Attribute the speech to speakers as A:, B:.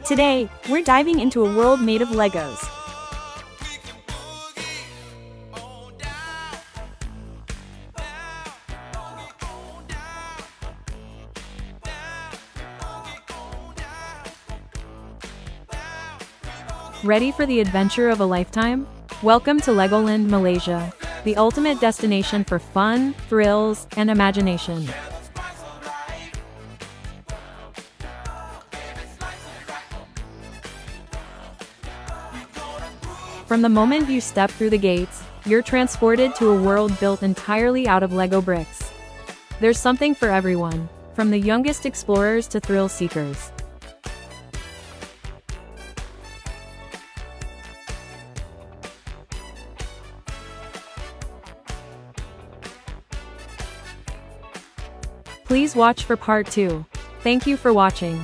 A: Today, we're diving into a world made of Legos. Ready for the adventure of a lifetime? Welcome to Legoland, Malaysia, the ultimate destination for fun, thrills, and imagination. From the moment you step through the gates, you're transported to a world built entirely out of Lego bricks. There's something for everyone, from the youngest explorers to thrill seekers. Please watch for part 2. Thank you for watching.